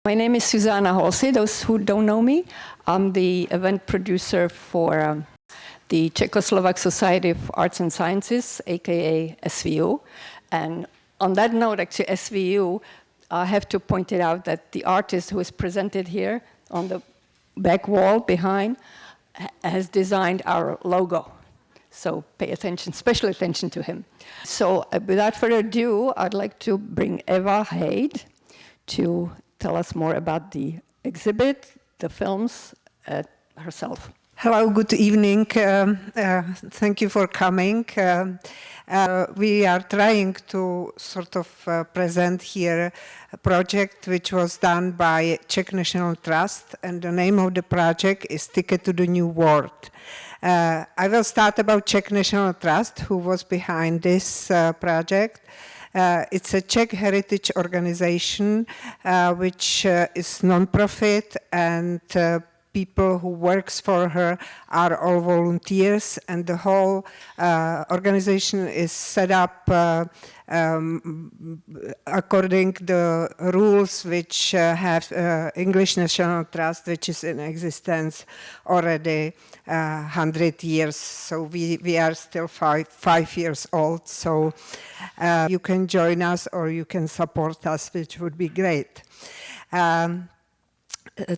My name is Susanna Holsi. Those who don't know me, I'm the event producer for the Czechoslovak Society of Arts and Sciences, aka SVU. And on that note, actually, SVU, I have to point it out that the artist who is presented here on the back wall behind has designed our logo. So pay attention, special attention to him. So without further ado, I'd like to bring Eva Haid to tell us more about the exhibit, the films, herself. Hello, good evening. Thank you for coming. We are trying to sort of present here a project which was done by Czech National Trust, and the name of the project is Ticket to the New World. I will start about Czech National Trust, who was behind this project. It's a Czech heritage organization which is non-profit, and people who works for her are all volunteers, and the whole organization is set up according to the rules which have English National Trust, which is in existence already 100 years. So we are still five years old. So you can join us or you can support us, which would be great.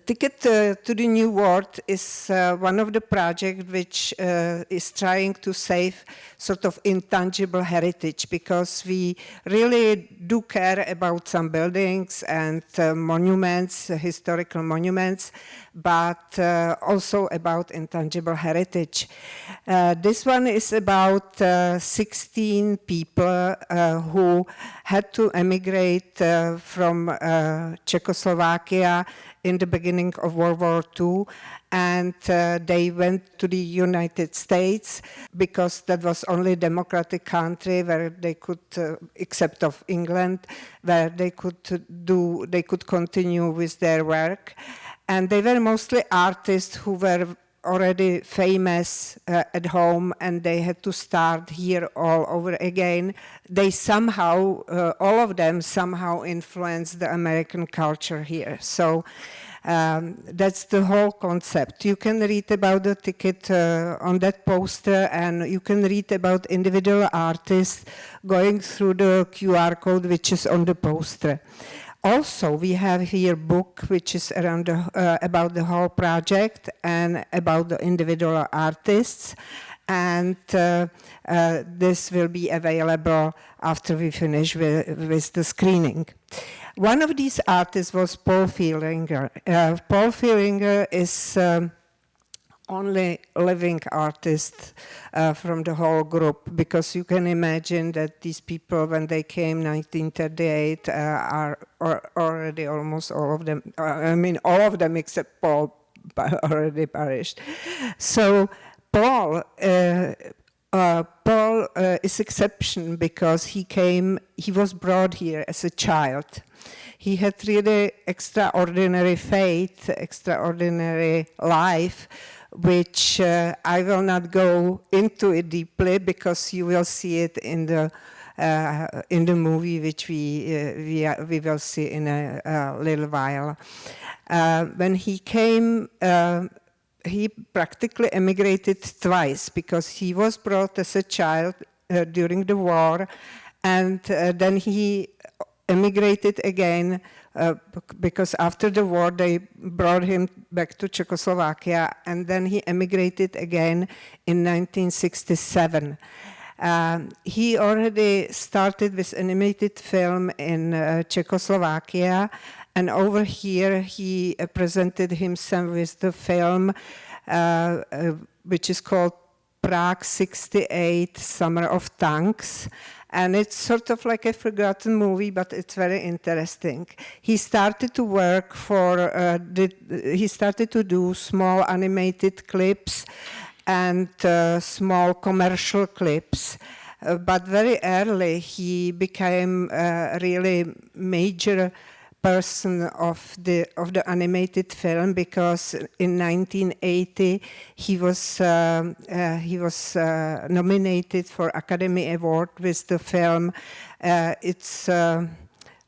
Ticket to the New World is one of the projects which is trying to save sort of intangible heritage, because we really do care about some buildings and monuments, historical monuments, but also about intangible heritage. This one is about 16 people who had to emigrate from Czechoslovakia in the beginning of World War II, and they went to the United States because that was only democratic country where they could, except of England, where they could continue with their work. And they were mostly artists who were already famous at home, and they had to start here all over again. They somehow, all of them somehow influenced the American culture here. So that's the whole concept. You can read about the ticket on that poster, and you can read about individual artists going through the QR code which is on the poster. Also, we have here a book which is around about the whole project and about the individual artists, and this will be available after we finish with the screening. One of these artists was Paul Fierlinger. Paul Fierlinger is only living artist from the whole group, because you can imagine that these people, when they came 1938, are already almost all of them, I mean all of them except Paul, already perished. So Paul is exception because he was brought here as a child. He had really extraordinary faith, extraordinary life, which I will not go into it deeply, because you will see it in the movie, which we will see in a little while. When he came, he practically emigrated twice, because he was brought as a child during the war, and then he emigrated again because after the war they brought him back to Czechoslovakia, and then he emigrated again in 1967. He already started with animated film in Czechoslovakia, and over here he presented himself with the film which is called Prague 68, Summer of Tanks. And it's sort of like a forgotten movie, but it's very interesting. He started to work for, he started to do small animated clips and small commercial clips. But very early he became a really major person of the animated film, because in 1980 he was nominated for Academy Award with the film. It's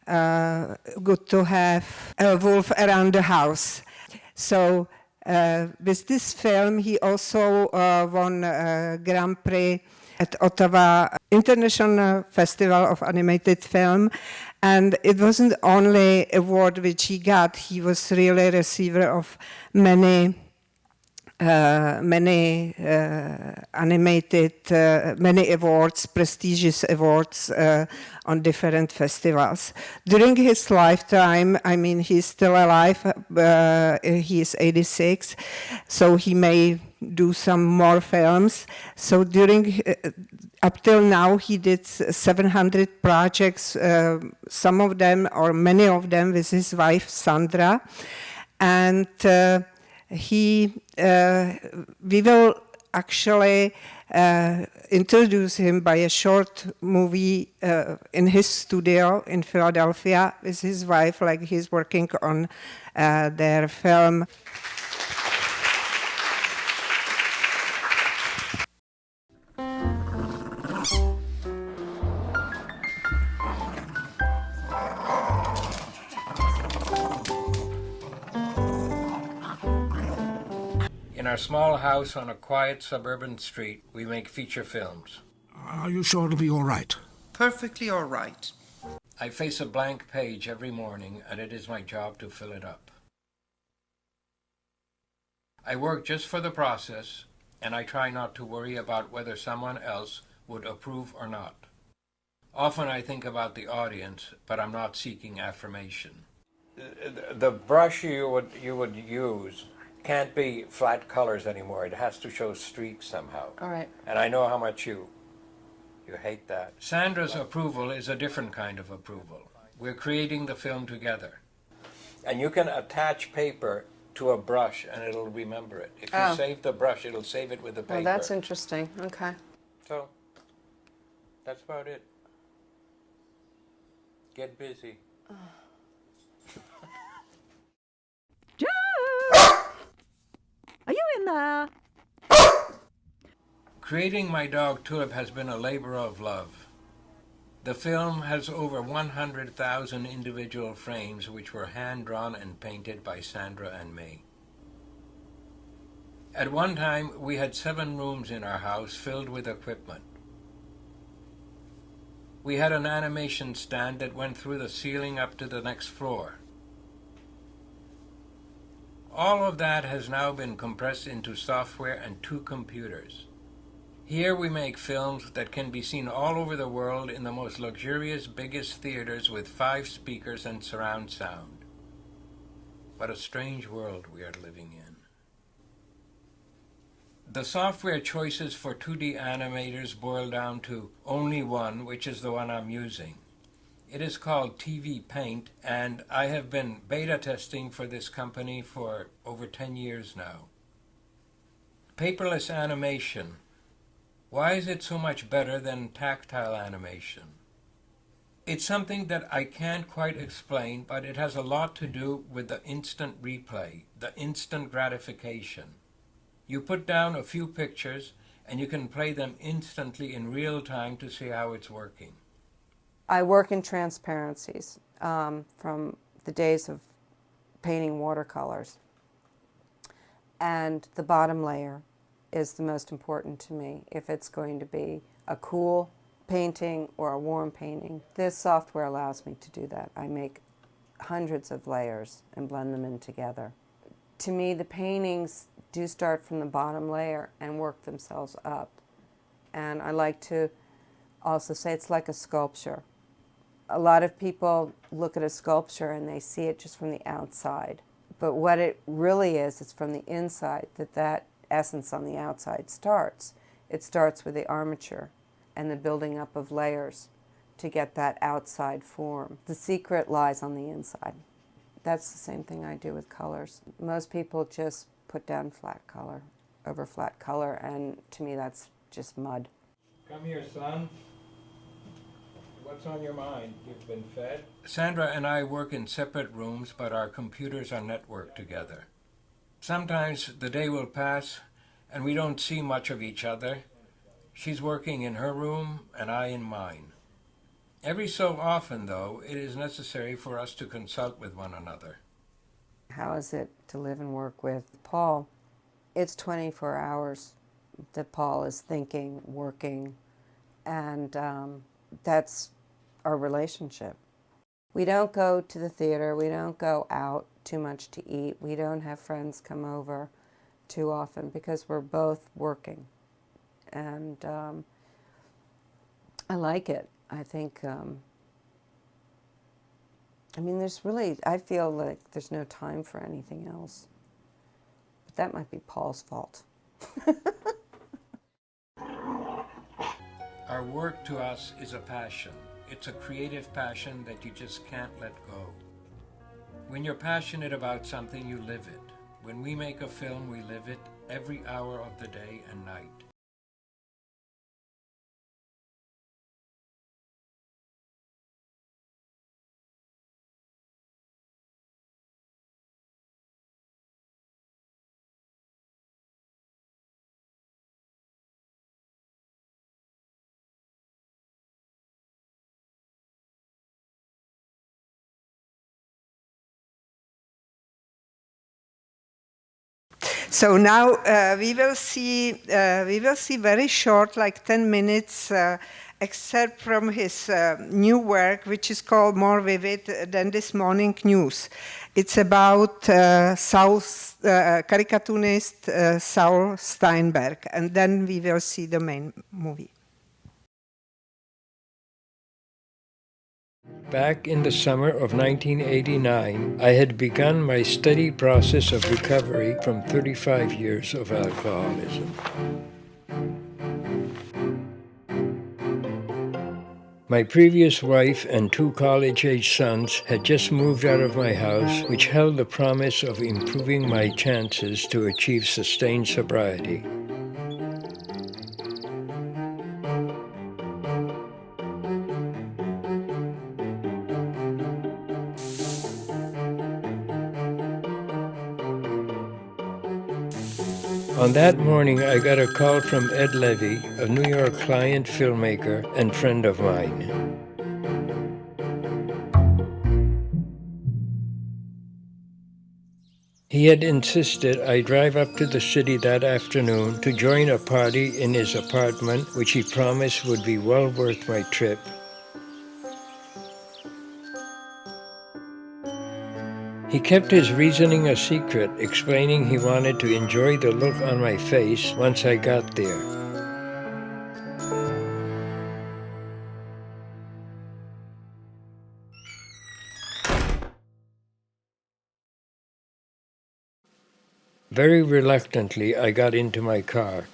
good to have a wolf around the house. So with this film, he also won Grand Prix at Ottawa International Festival of Animated Film. And it wasn't only award which he got, he was really a receiver of many animated, many awards, prestigious awards on different festivals. During his lifetime, I mean, he's still alive, he is 86, so he may do some more films. So during, up till now, he did 700 projects, some of them, or many of them, with his wife, Sandra. And we will actually introduce him by a short movie in his studio in Philadelphia with his wife, like he's working on their film. In our small house on a quiet suburban street, we make feature films. Are you sure it'll be all right? Perfectly all right. I face a blank page every morning, and it is my job to fill it up. I work just for the process, and I try not to worry about whether someone else would approve or not. Often I think about the audience, but I'm not seeking affirmation. The brush you would use can't be flat colors anymore. It has to show streaks somehow. All right. And I know how much you hate that. Sandra's approval is a different kind of approval. We're creating the film together. And you can attach paper to a brush and it'll remember it. If you save the brush, it'll save it with the paper. Oh, that's interesting. Okay. So, that's about it. Get busy. Are you in there? Creating my dog Tulip has been a labor of love. The film has over 100,000 individual frames which were hand-drawn and painted by Sandra and me. At one time, we had 7 rooms in our house filled with equipment. We had an animation stand that went through the ceiling up to the next floor. All of that has now been compressed into software and 2 computers. Here we make films that can be seen all over the world in the most luxurious, biggest theaters with 5 speakers and surround sound. What a strange world we are living in. The software choices for 2D animators boil down to only one, which is the one I'm using. It is called TV Paint, and I have been beta testing for this company for over 10 years now. Paperless animation. Why is it so much better than tactile animation? It's something that I can't quite explain, but it has a lot to do with the instant replay, the instant gratification. You put down a few pictures, and you can play them instantly in real time to see how it's working. I work in transparencies from the days of painting watercolors. And the bottom layer is the most important to me. If it's going to be a cool painting or a warm painting, this software allows me to do that. I make hundreds of layers and blend them in together. To me, the paintings do start from the bottom layer and work themselves up. And I like to also say it's like a sculpture. A lot of people look at a sculpture and they see it just from the outside. But what it really is, it's from the inside that essence on the outside starts. It starts with the armature and the building up of layers to get that outside form. The secret lies on the inside. That's the same thing I do with colors. Most people just put down flat color over flat color, and to me that's just mud. Come here, son. What's on your mind? You've been fed? Sandra and I work in separate rooms, but our computers are networked together. Sometimes the day will pass and we don't see much of each other. She's working in her room and I in mine. Every so often, though, it is necessary for us to consult with one another. How is it to live and work with Paul? It's 24 hours that Paul is thinking, working, and that's our relationship. We don't go to the theater, we don't go out too much to eat, we don't have friends come over too often because we're both working. And I like it. I think, I feel like there's no time for anything else. But that might be Paul's fault. Our work to us is a passion. It's a creative passion that you just can't let go. When you're passionate about something, you live it. When we make a film, we live it every hour of the day and night. So now we will see very short, like 10 minutes, excerpt from his new work, which is called More Vivid Than This Morning News. It's about Saul's cartoonist Saul Steinberg, and then we will see the main movie. Back in the summer of 1989, I had begun my steady process of recovery from 35 years of alcoholism. My previous wife and 2 college-age sons had just moved out of my house, which held the promise of improving my chances to achieve sustained sobriety. On that morning, I got a call from Ed Levy, a New York client filmmaker and friend of mine. He had insisted I drive up to the city that afternoon to join a party in his apartment, which he promised would be well worth my trip. He kept his reasoning a secret, explaining he wanted to enjoy the look on my face once I got there. Very reluctantly, I got into my car.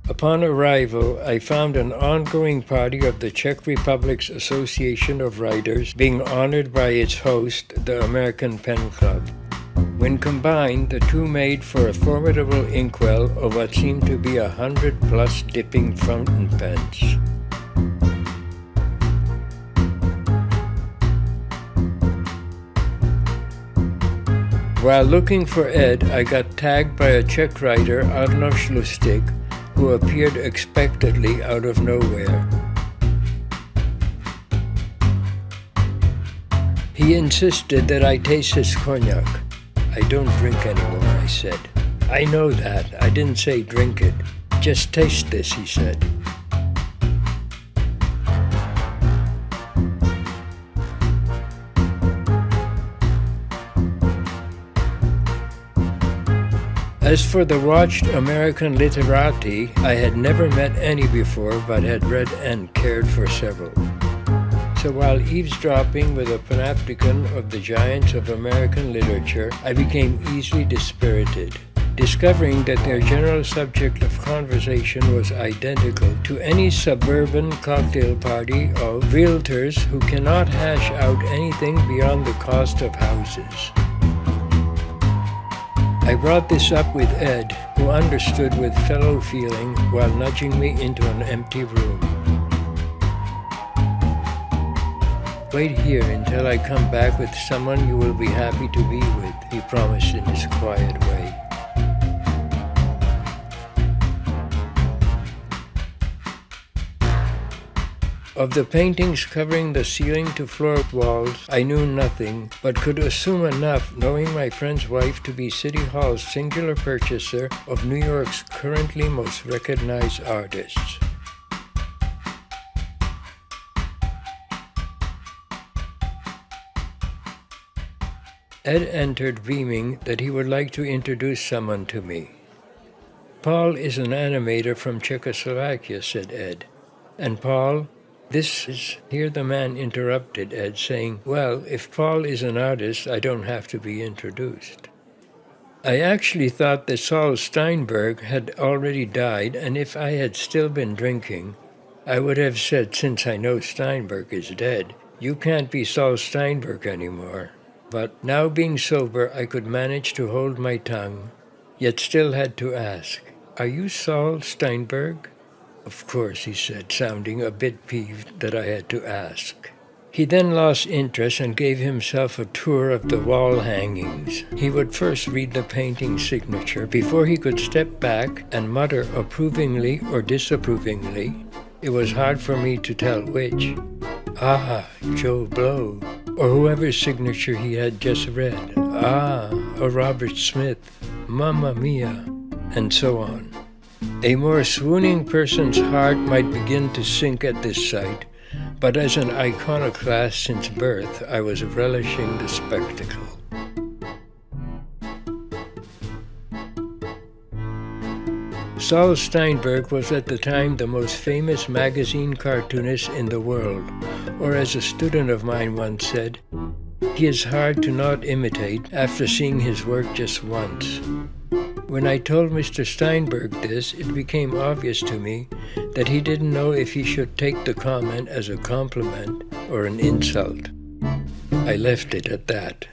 Upon arrival, I found an ongoing party of the Czech Republic's Association of Writers being honored by its host, the American Pen Club. When combined, the two made for a formidable inkwell of what seemed to be 100-plus dipping fountain pens. While looking for Ed, I got tagged by a Czech writer, Arnoš Lustig, who appeared unexpectedly out of nowhere. He insisted that I taste his cognac. I don't drink anymore, I said. I know that. I didn't say drink it. Just taste this, he said. As for the watched American literati, I had never met any before, but had read and cared for several. So while eavesdropping with a panopticon of the giants of American literature, I became easily dispirited. discovering that their general subject of conversation was identical to any suburban cocktail party of realtors who cannot hash out anything beyond the cost of houses. I brought this up with Ed, who understood with fellow feeling while nudging me into an empty room. Wait here until I come back with someone you will be happy to be with, he promised in his quiet way. Of the paintings covering the ceiling-to-floor walls, I knew nothing, but could assume enough knowing my friend's wife to be City Hall's singular purchaser of New York's currently most recognized artists. Ed entered beaming that he would like to introduce someone to me. Paul is an animator from Czechoslovakia, said Ed. And Paul, this is... Here the man interrupted Ed, saying, well, if Paul is an artist, I don't have to be introduced. I actually thought that Saul Steinberg had already died, and if I had still been drinking, I would have said, since I know Steinberg is dead, you can't be Saul Steinberg anymore. But now being sober, I could manage to hold my tongue, yet still had to ask, are you Saul Steinberg? Of course, he said, sounding a bit peeved that I had to ask. He then lost interest and gave himself a tour of the wall hangings. He would first read the painting signature before he could step back and mutter approvingly or disapprovingly. It was hard for me to tell which. Ah, Joe Blow, or whoever's signature he had just read. Ah, a Robert Smith, Mamma Mia, and so on. A more swooning person's heart might begin to sink at this sight, but as an iconoclast since birth, I was relishing the spectacle. Saul Steinberg was at the time the most famous magazine cartoonist in the world, or as a student of mine once said, he is hard to not imitate after seeing his work just once. When I told Mr. Steinberg this, it became obvious to me that he didn't know if he should take the comment as a compliment or an insult. I left it at that.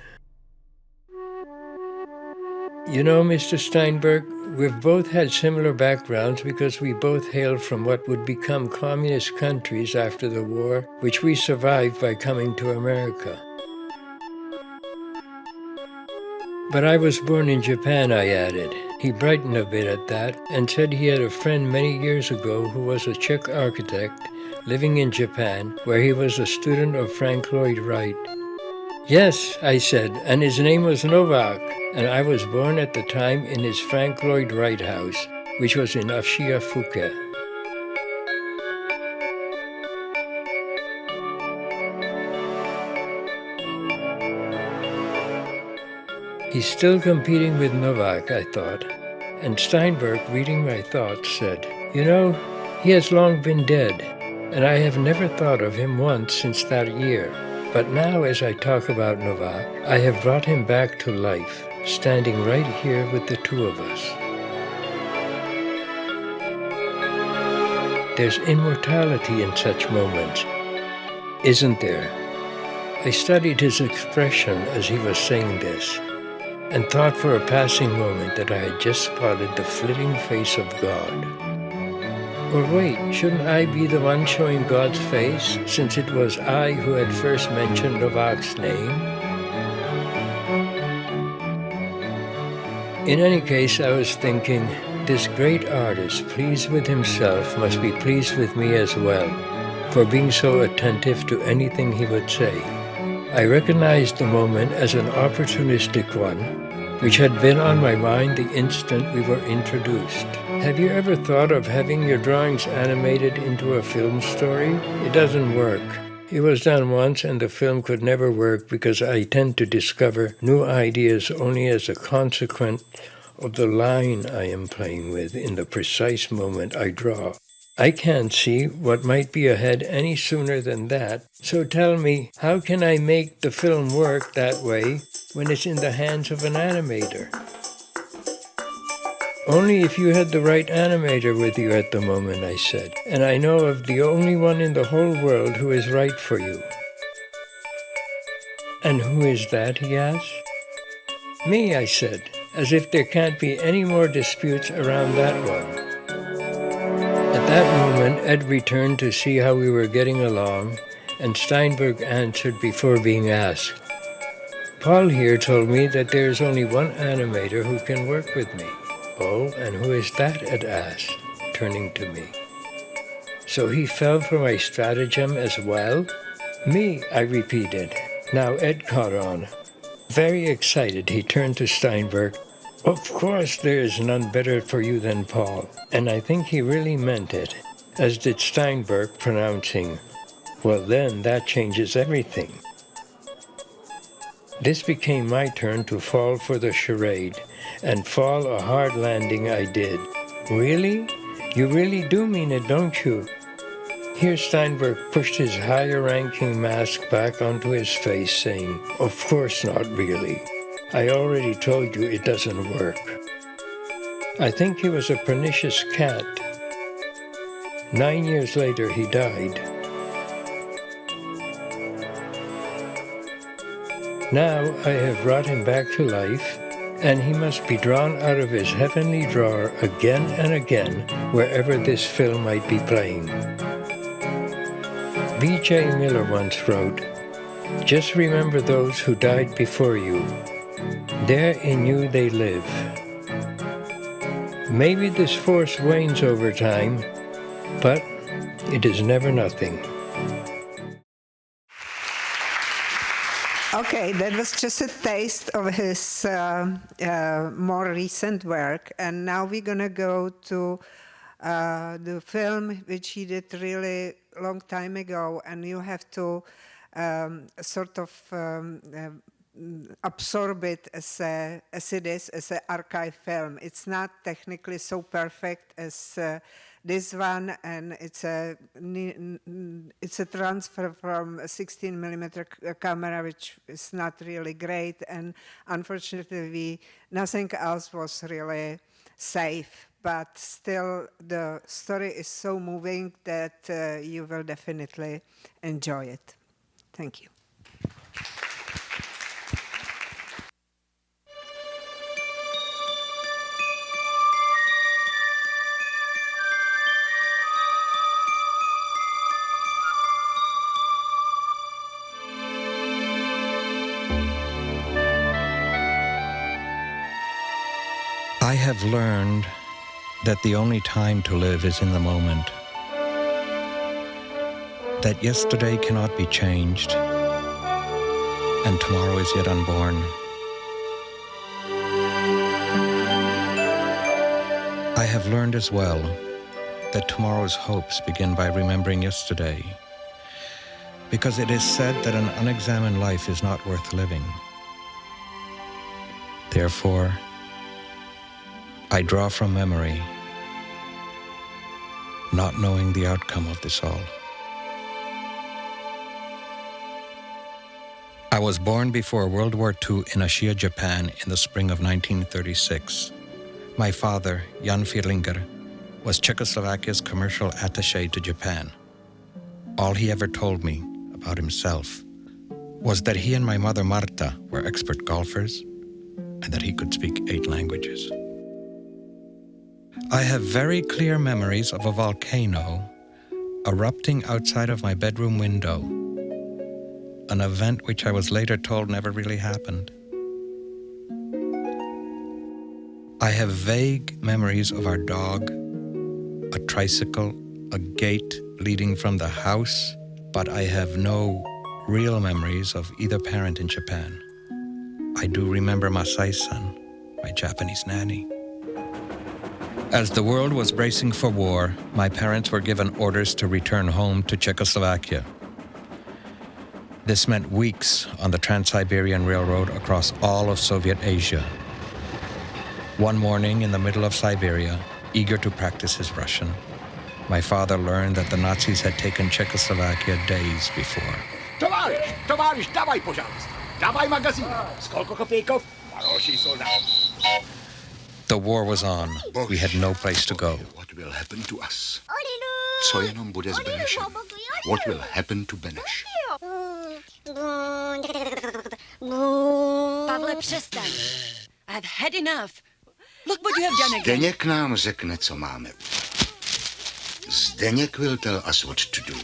You know, Mr. Steinberg, we've both had similar backgrounds because we both hail from what would become communist countries after the war, which we survived by coming to America. But I was born in Japan, I added. He brightened a bit at that and said he had a friend many years ago who was a Czech architect living in Japan, where he was a student of Frank Lloyd Wright. Yes, I said, and his name was Novak, and I was born at the time in his Frank Lloyd Wright house, which was in Ashiya-Fuke. He's still competing with Novak, I thought, and Steinberg, reading my thoughts, said, you know, he has long been dead, and I have never thought of him once since that year. But now, as I talk about Novak, I have brought him back to life, standing right here with the two of us. There's immortality in such moments, isn't there? I studied his expression as he was saying this, and thought for a passing moment that I had just spotted the flitting face of God. Or wait, shouldn't I be the one showing God's face, since it was I who had first mentioned Novak's name? In any case, I was thinking, this great artist, pleased with himself, must be pleased with me as well, for being so attentive to anything he would say. I recognized the moment as an opportunistic one, which had been on my mind the instant we were introduced. Have you ever thought of having your drawings animated into a film story? It doesn't work. It was done once and the film could never work because I tend to discover new ideas only as a consequence of the line I am playing with in the precise moment I draw. I can't see what might be ahead any sooner than that, so tell me, how can I make the film work that way when it's in the hands of an animator? Only if you had the right animator with you at the moment, I said. And I know of the only one in the whole world who is right for you. And who is that, he asked. Me, I said, as if there can't be any more disputes around that one. At that moment, Ed returned to see how we were getting along, and Steinberg answered before being asked. Paul here told me that there is only one animator who can work with me. Oh, and who is that? Ed asked, turning to me. So he fell for my stratagem as well? Me, I repeated. Now Ed caught on. Very excited, he turned to Steinberg. Of course there is none better for you than Paul, and I think he really meant it, as did Steinberg, pronouncing, well then, that changes everything. This became my turn to fall for the charade, and fall a hard landing I did. Really? You really do mean it, don't you? Here Steinberg pushed his higher-ranking mask back onto his face, saying, Of course not really. I already told you it doesn't work. I think he was a pernicious cat. 9 years later, he died. Now I have brought him back to life, and he must be drawn out of his heavenly drawer again and again, wherever this film might be playing. B.J. Miller once wrote, Just remember those who died before you. There in you they live. Maybe this force wanes over time, but it is never nothing. Okay, that was just a taste of his more recent work, and now we're gonna go to the film which he did really long time ago, and you have to sort of absorb it as it is as an archive film. It's not technically so perfect as this one, and it's a transfer from a 16mm camera, which is not really great, and unfortunately nothing else was really safe. But still, the story is so moving that you will definitely enjoy it. Thank you. I have learned that the only time to live is in the moment, that yesterday cannot be changed, and tomorrow is yet unborn. I have learned as well that tomorrow's hopes begin by remembering yesterday, because it is said that an unexamined life is not worth living. Therefore, I draw from memory, not knowing the outcome of this all. I was born before World War II in Ashia, Japan in the spring of 1936. My father, Jan Fierlinger, was Czechoslovakia's commercial attaché to Japan. All he ever told me about himself was that he and my mother Marta were expert golfers and that he could speak 8 languages. I have very clear memories of a volcano erupting outside of my bedroom window, an event which I was later told never really happened. I have vague memories of our dog, a tricycle, a gate leading from the house, but I have no real memories of either parent in Japan. I do remember Masai-san, my Japanese nanny. As the world was bracing for war, my parents were given orders to return home to Czechoslovakia. This meant weeks on the Trans-Siberian Railroad across all of Soviet Asia. One morning in the middle of Siberia, eager to practice his Russian, my father learned that the Nazis had taken Czechoslovakia days before. Továriš, dávaj požádost. Dávaj magazín. Skolko kopejkov, varoší soldát. The war was on. We had no place to go. What will happen to us? Co jenom bude s Benešem? What will happen to Beneš? Pavle, přestaň. I've had enough. Look what you have done again. Zdeněk nám řekne, co máme. Zdeněk will tell us what to do.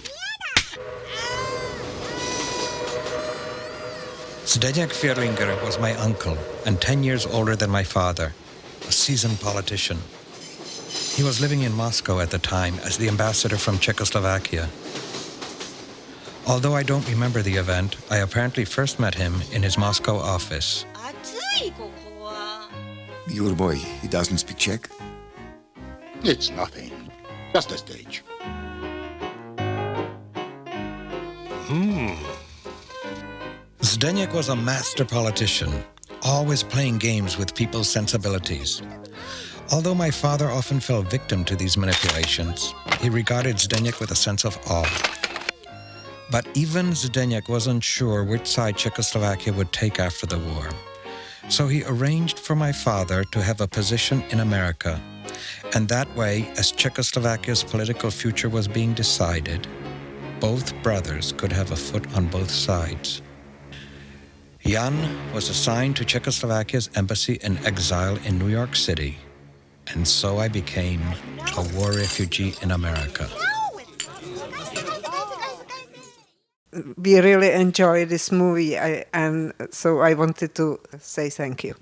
Zdeněk Fierlinger was my uncle and 10 years older than my father, a seasoned politician. He was living in Moscow at the time as the ambassador from Czechoslovakia. Although I don't remember the event, I apparently first met him in his Moscow office. Your boy, he doesn't speak Czech? It's nothing. Just a stage. Zdeněk was a master politician, always playing games with people's sensibilities. Although my father often fell victim to these manipulations, he regarded Zdeněk with a sense of awe. But even Zdeněk wasn't sure which side Czechoslovakia would take after the war. So he arranged for my father to have a position in America. And that way, as Czechoslovakia's political future was being decided, both brothers could have a foot on both sides. Jan was assigned to Czechoslovakia's embassy in exile in New York City, and so I became a war refugee in America. We really enjoyed this movie, and so I wanted to say thank you.